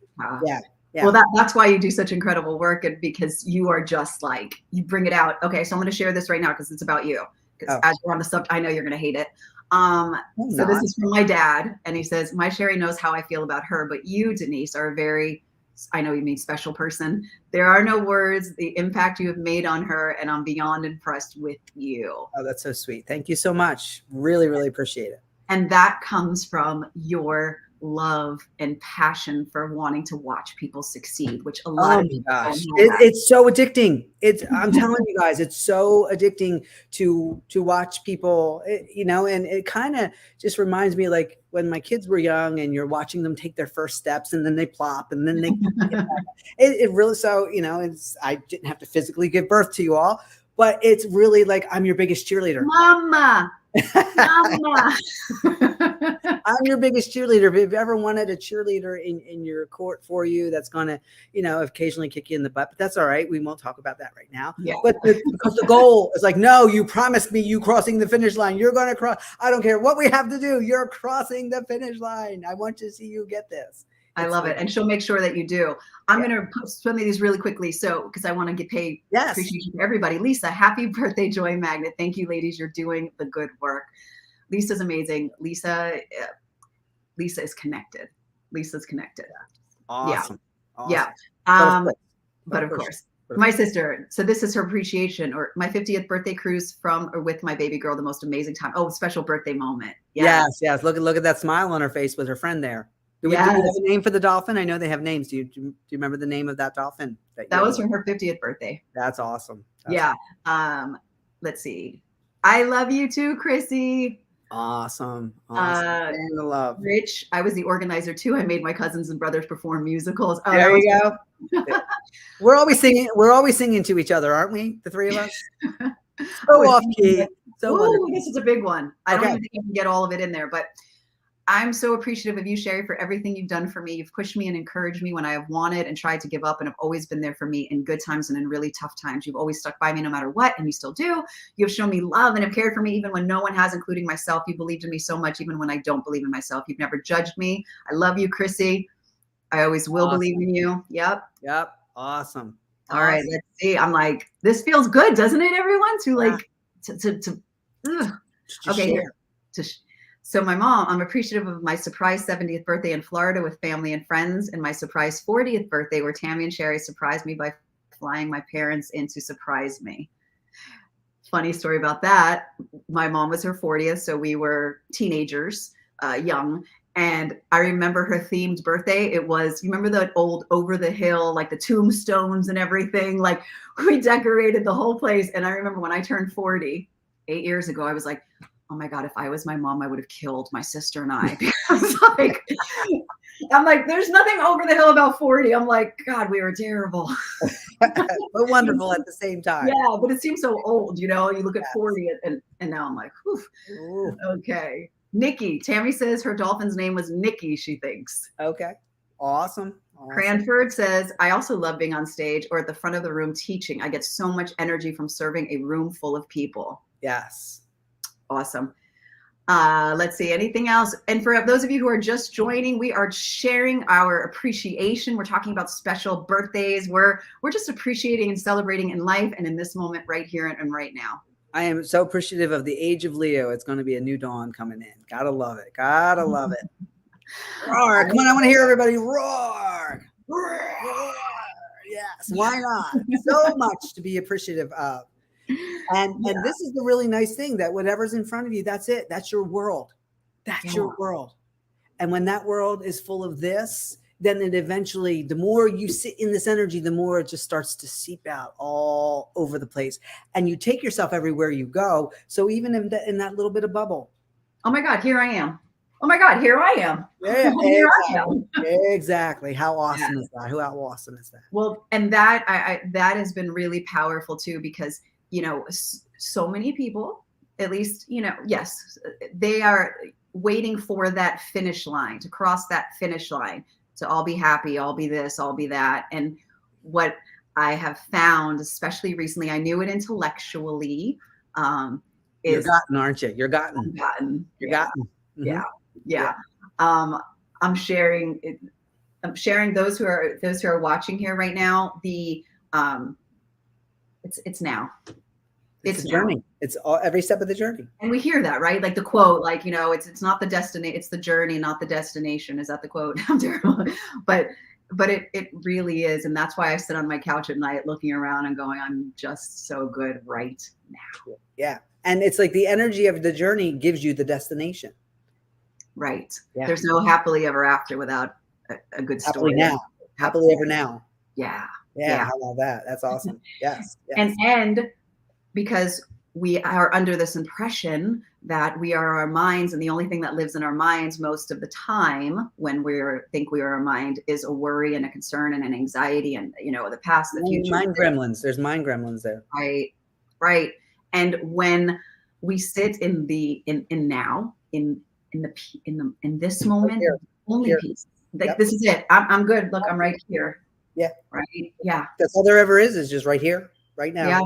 Yeah. Well, that's why you do such incredible work, and because you are just like, you bring it out. Okay, so I'm going to share this right now because it's about you. Because as we're on the subject, I know you're going to hate it. So this is from my dad, and he says, my Shari knows how I feel about her, but you, Denise, are a very I know you mean special person. There are no words, the impact you have made on her, and I'm beyond impressed with you. Oh, that's so sweet. Thank you so much. Really, really appreciate it. And that comes from your love and passion for wanting to watch people succeed, which a lot of people don't have. It's so addicting. I'm telling you guys, it's so addicting to watch people, you know, and it kind of just reminds me like when my kids were young and you're watching them take their first steps and then they plop and then they it really, so, you know, I didn't have to physically give birth to you all, but it's really like I'm your biggest cheerleader. Mama. Mama. I'm your biggest cheerleader. If you've ever wanted a cheerleader in your court for you, that's going to, you know, occasionally kick you in the butt, but that's all right. We won't talk about that right now. Yeah. But because the goal is like, no, you promised me you crossing the finish line. You're going to cross. I don't care what we have to do. You're crossing the finish line. I want to see you get this. I love it. And she'll make sure that you do. I'm going to post some of these really quickly. So, because I want to get paid appreciation for everybody. Lisa, happy birthday, Joy Magnet. Thank you, ladies. You're doing the good work. Lisa's amazing. Lisa is connected. Lisa's connected. Awesome. Yeah. Awesome. Yeah. But of course, my sister. So this is her appreciation, or my 50th birthday cruise from or with my baby girl. The most amazing time. Oh, special birthday moment. Yes. Look at that smile on her face with her friend there. Do we have a name for the dolphin? I know they have names. Do you remember the name of that dolphin? That was from her 50th birthday. That's awesome. Let's see. I love you too, Chrissy. Awesome. And the love. Rich, I was the organizer too. I made my cousins and brothers perform musicals. Oh, there you go. We're always singing. We're always singing to each other, aren't we? The three of us. So off key. So this is a big one. I don't even think I can get all of it in there, but I'm so appreciative of you, Shari, for everything you've done for me. You've pushed me and encouraged me when I have wanted and tried to give up, and have always been there for me in good times and in really tough times. You've always stuck by me no matter what, and you still do. You've shown me love and have cared for me even when no one has, including myself. You believed in me so much even when I don't believe in myself. You've never judged me. I love you, Chrissy. I always will believe in you. Yep. Awesome. All right, let's see. I'm like, this feels good, doesn't it, everyone? So my mom, I'm appreciative of my surprise 70th birthday in Florida with family and friends, and my surprise 40th birthday where Tammy and Shari surprised me by flying my parents in to surprise me. Funny story about that. My mom was her 40th, so we were teenagers, young. And I remember her themed birthday. It was, you remember the old Over the Hill, like the tombstones and everything? Like we decorated the whole place. And I remember when I turned 40, 8 years ago, I was like, oh my God, if I was my mom, I would have killed my sister and I. I'm like, there's nothing over the hill about 40. I'm like, God, we were terrible. But wonderful at the same time. Yeah, but it seems so old, you know, you look at 40 and now I'm like, whew. Okay. Nikki, Tammy says her dolphin's name was Nikki, she thinks. Okay. Awesome. Cranford says, I also love being on stage or at the front of the room teaching. I get so much energy from serving a room full of people. Yes. Awesome. Let's see, anything else? And for those of you who are just joining, we are sharing our appreciation. We're talking about special birthdays. We're just appreciating and celebrating in life and in this moment right here and right now. I am so appreciative of the age of Leo. It's going to be a new dawn coming in. Gotta love it. Gotta love it. Roar. Come on, I want to hear everybody roar. Roar. Yes, why not? So much to be appreciative of. And this is the really nice thing, that whatever's in front of you, that's it. That's your world. That's your world. And when that world is full of this, then it eventually, the more you sit in this energy, the more it just starts to seep out all over the place. And you take yourself everywhere you go. So even in that little bit of bubble. Oh my God, here I am. Oh my God, here I am. Yeah, here I am. Exactly. How awesome is that? How awesome is that? Well, and that that has been really powerful too, because you know, so many people, at least, you know, yes, they are waiting for that finish line, to cross that finish line, to all be happy, I'll be this, I'll be that. And what I have found, especially recently, I knew it intellectually, is you're gotten, aren't you? You're gotten. You're gotten. Mm-hmm. Yeah. I'm sharing those who are watching here right now. It's now. It's a journey. It's every step of the journey. And we hear that, right? Like the quote, like, you know, it's not the destination, it's the journey, not the destination. Is that the quote? I'm terrible. But but it really is. And that's why I sit on my couch at night looking around and going, I'm just so good right now. Yeah. And it's like the energy of the journey gives you the destination. Right. Yeah. There's no happily ever after without a good story. Happily now. Happily ever now. Yeah. Yeah. How about that? That's awesome. Yes. And because we are under this impression that we are our minds, and the only thing that lives in our minds most of the time when think we are our mind is a worry and a concern and an anxiety and, you know, the past, the future. Mind gremlins. There's mind gremlins there. Right. And when we sit in now, in this moment, only peace. Like, this is it. I'm good. Look, I'm right here. Yeah. Right. Yeah. That's all there ever is just right here, right now. Yeah.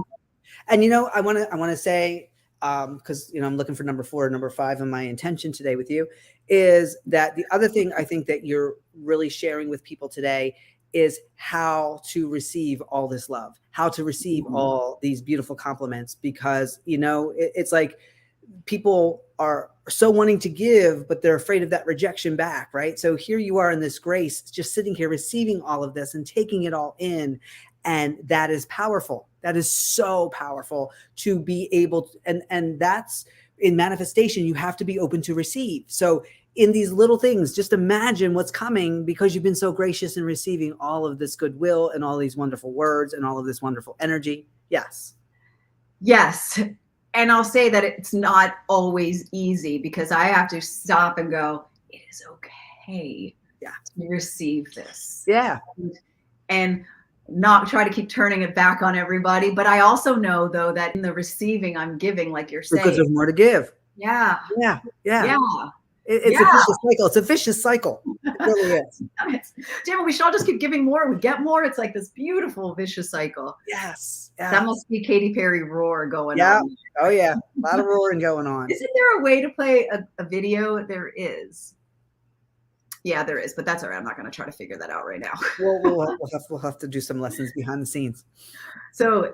And, you know, I want to say, because, you know, I'm looking for number 4, number 5, and my intention today with you is that the other thing I think that you're really sharing with people today is how to receive all this love, how to receive all these beautiful compliments, because, you know, it's like people are so wanting to give, but they're afraid of that rejection back, right? So here you are in this grace, just sitting here, receiving all of this and taking it all in. And that is powerful. That is so powerful to be able to, and that's in manifestation, you have to be open to receive. So in these little things, just imagine what's coming because you've been so gracious in receiving all of this goodwill and all these wonderful words and all of this wonderful energy. Yes. Yes. And I'll say that it's not always easy because I have to stop and go, it is okay to receive this. Yeah. And not try to keep turning it back on everybody. But I also know, though, that in the receiving, I'm giving, like you're saying. Because there's more to give. Yeah. Yeah. It's Yeah. a vicious cycle. It's a vicious cycle. It really is. Damn it, we should all just keep giving more. We get more. It's like this beautiful vicious cycle. Yes. That must be Katy Perry roar going on. Oh, yeah. A lot of roaring going on. Isn't there a way to play a video? There is. Yeah, there is. But that's all right. I'm not going to try to figure that out right now. We'll have to do some lessons behind the scenes. So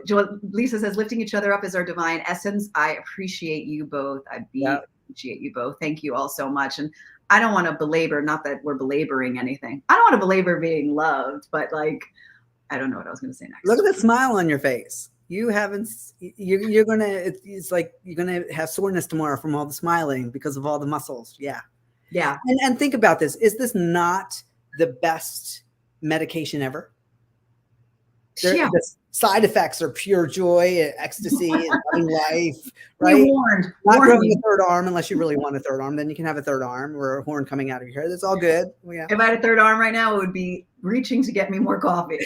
Lisa says, lifting each other up is our divine essence. I appreciate you both. Appreciate you both. Thank you all so much. And I don't want to belabor, not that we're belaboring anything. I don't want to belabor being loved, but like, I don't know what I was going to say next. Look at that smile on your face. You're going to, it's like you're going to have soreness tomorrow from all the smiling because of all the muscles. Yeah. Yeah. And think about this. Is this not the best medication ever? The side effects are pure joy, ecstasy, and loving life, right? Not growing a third arm unless you really want a third arm. Then you can have a third arm or a horn coming out of your hair. That's all good. Yeah. If I had a third arm right now, it would be reaching to get me more coffee.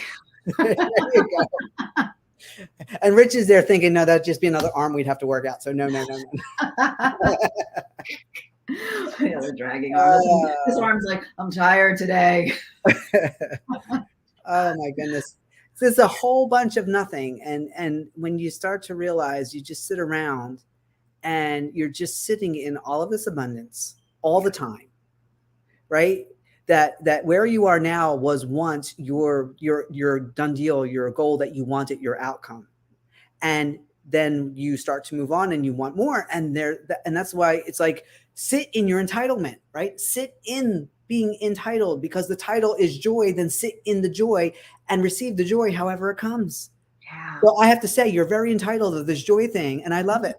There you go. And Rich is there thinking, no, that'd just be another arm we'd have to work out. So no. Yeah, they're dragging on. This arm's like, I'm tired today. Oh my goodness. So it's a whole bunch of nothing. And when you start to realize you just sit around and you're just sitting in all of this abundance all the time, right? That where you are now was once your done deal, your goal that you wanted, your outcome. And then you start to move on and you want more. And that's why it's like, sit in your entitlement, right? Sit in being entitled, because the title is joy. Then sit in the joy and receive the joy however it comes. Yeah. Well, I have to say, you're very entitled to this joy thing, and I love it.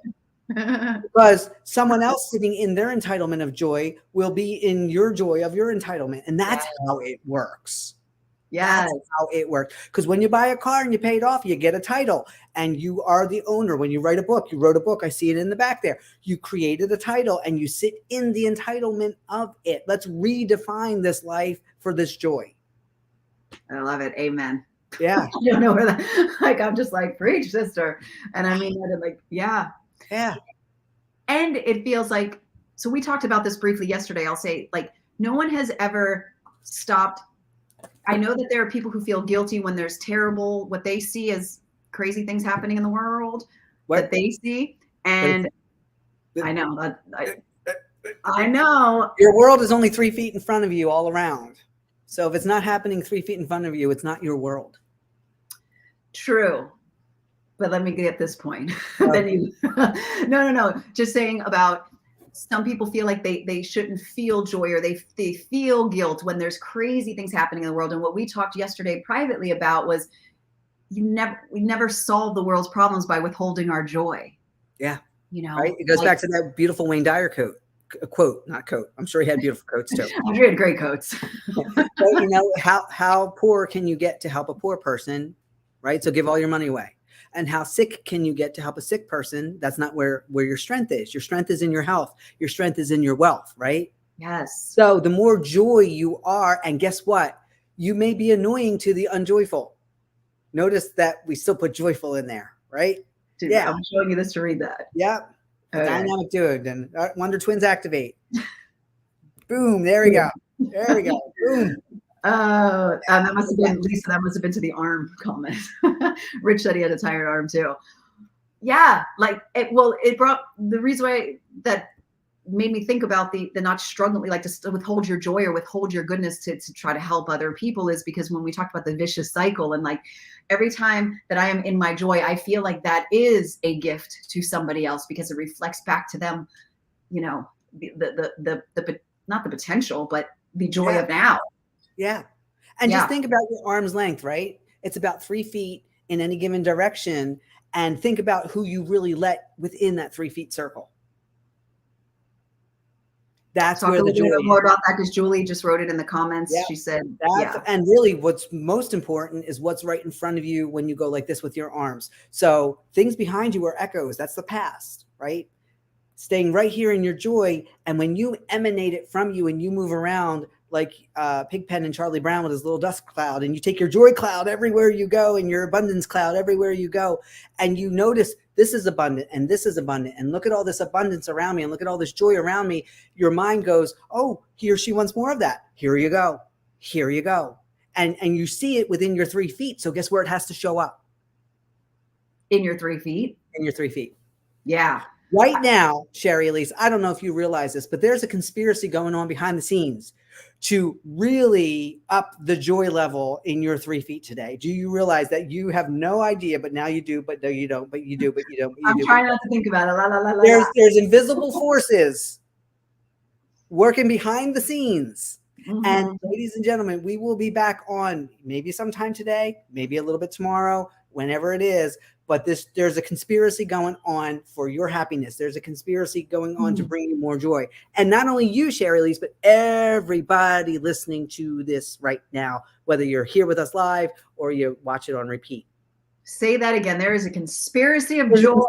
Because someone else sitting in their entitlement of joy will be in your joy of your entitlement. And that's how it works. Yeah, that's how it works. Because when you buy a car and you pay it off, you get a title and you are the owner. When you write a book, you wrote a book. I see it in the back there. You created a title and you sit in the entitlement of it. Let's redefine this life for this joy. I love it. Amen. Yeah. I don't know where that, like, I'm just like, preach, sister. And I mean that in like, yeah. Yeah. And it feels like, so we talked about this briefly yesterday. I'll say, like, no one has ever stopped. I know that there are people who feel guilty when there's terrible, what they see as crazy things happening in the world that they see. And I know I know your world is only 3 feet in front of you all around. So if it's not happening 3 feet in front of you, it's not your world. True. But let me get this point. Then you, no. Just saying about, some people feel like they shouldn't feel joy, or they feel guilt when there's crazy things happening in the world. And what we talked yesterday privately about was we never solve the world's problems by withholding our joy. Yeah. You know, right? It goes back to that beautiful Wayne Dyer quote, not coat. I'm sure he had beautiful coats too. I'm sure he had great coats. But you know, how poor can you get to help a poor person, right? So give all your money away. And how sick can you get to help a sick person? That's not where your strength is. Your strength is in your health. Your strength is in your wealth, right? Yes. So the more joy you are, and guess what? You may be annoying to the unjoyful. Notice that we still put joyful in there, right? Dude, yeah. I'm showing you this to read that. Yep. Okay. Dynamic dude. And Wonder Twins activate. Boom. There we go. There we go. Boom. That must have been Lisa. That must have been to the arm comment. Rich said he had a tired arm too. Yeah, like it brought the reason why that made me think about the not struggling, like to withhold your joy or withhold your goodness to try to help other people, is because when we talked about the vicious cycle, and like every time that I am in my joy, I feel like that is a gift to somebody else, because it reflects back to them, you know, the not the potential, but the joy of now. Yeah. And just think about your arm's length, right? It's about 3 feet in any given direction. And think about who you really let within that 3 feet circle. That's where the joy is. More about that, because Julie just wrote it in the comments. Yeah. She said, and really what's most important is what's right in front of you when you go like this with your arms. So things behind you are echoes. That's the past, right? Staying right here in your joy. And when you emanate it from you and you move around like Pigpen and Charlie Brown with his little dust cloud, and you take your joy cloud everywhere you go and your abundance cloud everywhere you go, and you notice this is abundant and this is abundant, and look at all this abundance around me and look at all this joy around me, your mind goes, oh, he or she wants more of that. Here you go. Here you go. And you see it within your 3 feet. So guess where it has to show up? In your 3 feet? In your 3 feet. Yeah. Right now, Shari, Elise, I don't know if you realize this, but there's a conspiracy going on behind the scenes to really up the joy level in your 3 feet today. Do you realize that you have no idea, but now you do, but no, you don't, but you do, but you don't. I'm trying not to think about it. There's invisible forces working behind the scenes. Mm-hmm. And ladies and gentlemen, we will be back on maybe sometime today, maybe a little bit tomorrow, whenever it is. But there's a conspiracy going on for your happiness. There's a conspiracy going on to bring you more joy. And not only you, Shari Elise, but everybody listening to this right now, whether you're here with us live or you watch it on repeat. Say that again. There is a conspiracy of joy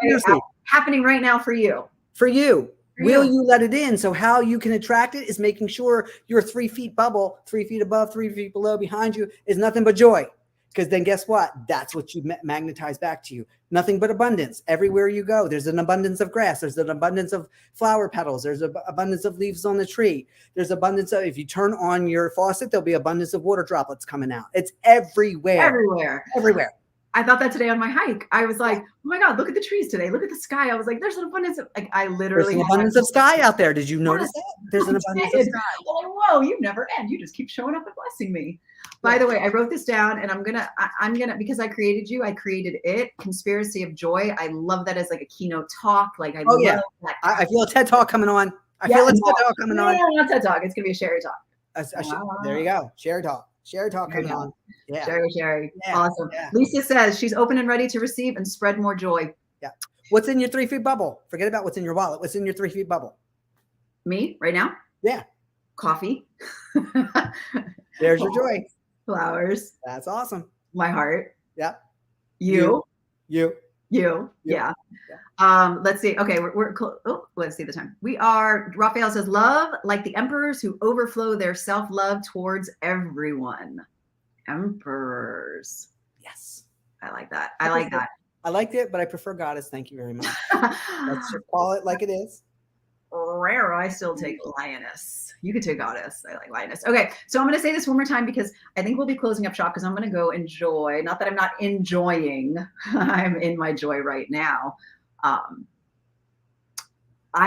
happening right now for you. For you. Will you let it in? So how you can attract it is making sure your 3 feet bubble, 3 feet above, 3 feet below, behind you is nothing but joy. Because then guess what? That's what you magnetize back to you. Nothing but abundance. Everywhere you go, there's an abundance of grass. There's an abundance of flower petals. There's an abundance of leaves on the tree. There's abundance of, if you turn on your faucet, there'll be abundance of water droplets coming out. It's everywhere. Everywhere. Everywhere. I thought that today on my hike. I was like, oh my God, look at the trees today. Look at the sky. I was like, there's an abundance of, like, I literally. There's an abundance of sky out there. Did you notice that? There's an abundance of sky. Well, like, whoa, you never end. You just keep showing up and blessing me. By the way, I wrote this down, and I'm gonna, because I created you, I created it. Conspiracy of Joy. I love that as like a keynote talk. Like, I love that. I feel a TED talk coming on. I feel a TED talk coming on. No, not TED talk. It's gonna be a Shari talk. There you go. Shari talk. Shari talk coming on. Yeah. Shari. Yeah. Awesome. Yeah. Lisa says she's open and ready to receive and spread more joy. Yeah. What's in your 3 feet bubble? Forget about what's in your wallet. What's in your 3 feet bubble? Me right now? Yeah. Coffee. There's your joy. Flowers. That's awesome. My heart. Yeah. You. Yeah. Let's see. Okay, let's see the time. We are. Raphael says, "Love like the emperors who overflow their self-love towards everyone." Emperors. Yes, I like that. I like that. I liked it, but I prefer goddess. Thank you very much. Let's just call it like it is. Rare. I still take lioness. You could take goddess. I like lioness. Okay, so I'm going to say this one more time because I think we'll be closing up shop because I'm going to go enjoy. Not that I'm not enjoying. I'm in my joy right now. I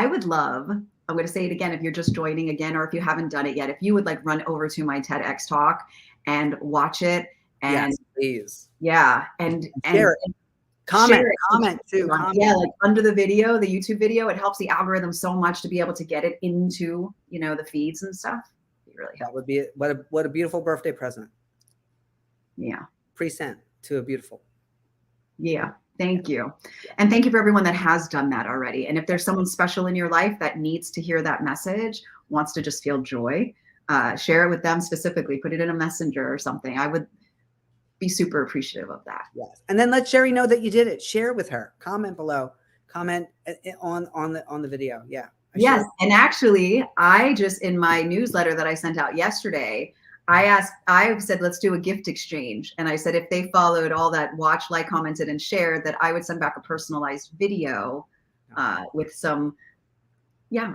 would love, I'm going to say it again if you're just joining again, or if you haven't done it yet, if you would like run over to my TEDx talk and watch it. And yes, please. Yeah. And Comment too. Comment. Comment. Yeah, like under the video, the YouTube video, it helps the algorithm so much to be able to get it into, the feeds and stuff. It really helps. That would be what a beautiful birthday present. Yeah. Present to a beautiful. Yeah. Thank you. And thank you for everyone that has done that already. And if there's someone special in your life that needs to hear that message, wants to just feel joy, share it with them specifically, put it in a messenger or something. I would be super appreciative of that. Yes. And then let Shari know that you did it. Share with her. Comment below. Comment on the video. Yeah. Yes. And actually, I just, in my newsletter that I sent out yesterday, I said, let's do a gift exchange. And I said, if they followed all that, watched, like, commented, and shared, that I would send back a personalized video with some,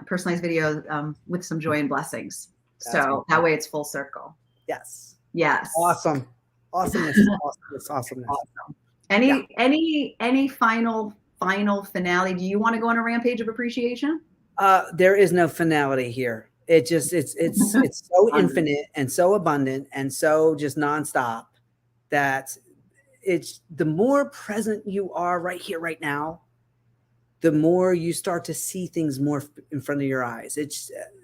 personalized video with some joy and blessings. So that way it's full circle. Yes. Yes. Awesome. Awesomeness. Awesomeness. Awesome. Any final finale? Do you want to go on a rampage of appreciation? There is no finality here. It just it's so infinite and so abundant and so just nonstop that it's the more present you are right here, right now, the more you start to see things more in front of your eyes.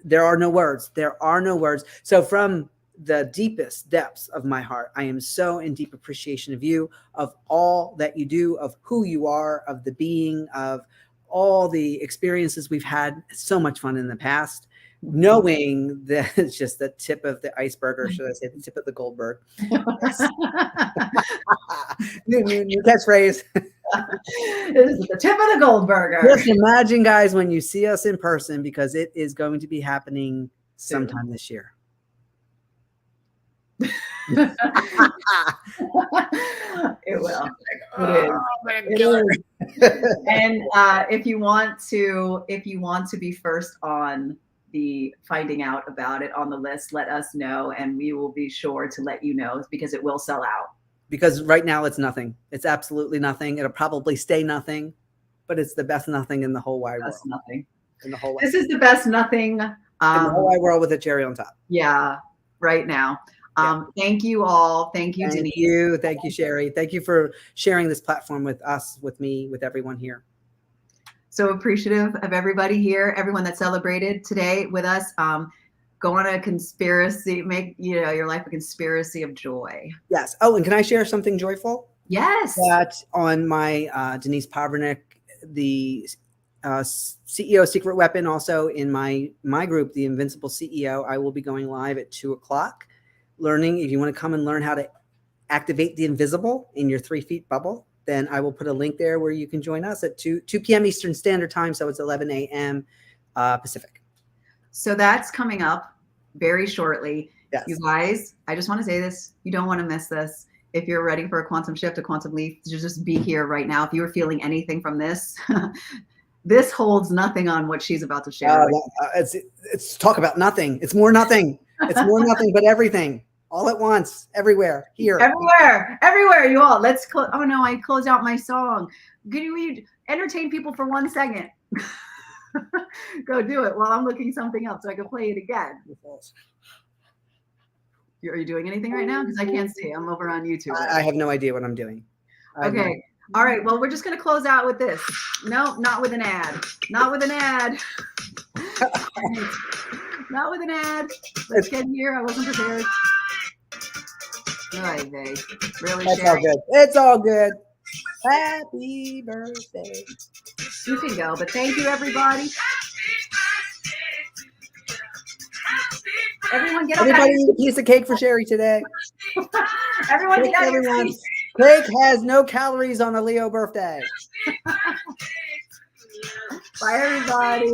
There are no words. There are no words. So from the deepest depths of my heart, I am so in deep appreciation of you, of all that you do, of who you are, of the being, of all the experiences we've had. So much fun in the past. Knowing that it's just the tip of the iceberg, or should I say the tip of the Goldberg? new catchphrase. This is the tip of the Goldberger. Just imagine, guys, when you see us in person, because it is going to be happening sometime this year. It will. It is. And if you want to be first on the finding out about it on the list, let us know, and we will be sure to let you know, because it will sell out. Because right now it's nothing. It's absolutely nothing. It'll probably stay nothing, but it's the best nothing in the whole wide world. Nothing. In the whole this is the best nothing in the whole wide world, with a cherry on top. Yeah, right now. Thank you all. Thank you, Denise. Thank you, Shari. Thank you for sharing this platform with us, with me, with everyone here. So appreciative of everybody here, everyone that celebrated today with us. Go on a conspiracy, make your life a conspiracy of joy. Yes. Oh, and can I share something joyful? Yes. That on my Denise Pavernick, the CEO Secret Weapon, also in my group, the Invincible CEO, I will be going live at 2:00. Learning, if you want to come and learn how to activate the invisible in your 3 feet bubble, then I will put a link there where you can join us at 2 p.m. Eastern Standard Time. So it's 11 a.m. Pacific. So that's coming up very shortly. Yes. You guys, I just want to say this. You don't want to miss this. If you're ready for a quantum shift, a quantum leap, just be here right now. If you are feeling anything from this, this holds nothing on what she's about to share. It's talk about nothing. It's more nothing. It's more nothing, but everything. All at once, everywhere, here. Everywhere, you all. Let's close. Oh no, I closed out my song. Could you entertain people for 1 second? Go do it while I'm looking something up so I can play it again. Are you doing anything right now? Because I can't see. I'm over on YouTube. I have no idea what I'm doing. Okay. All right. Well, we're just going to close out with this. No, not with an ad. Not with an ad. Not with an ad. Let's get here. I wasn't prepared. Right, babe. Really, That's all good. It's all good. Happy birthday. You can go, but thank you, everybody. Everyone get up. Everybody eat a piece of cake for Shari today. Everyone get out of your seats. Cake has no calories on a Leo birthday. Bye, everybody.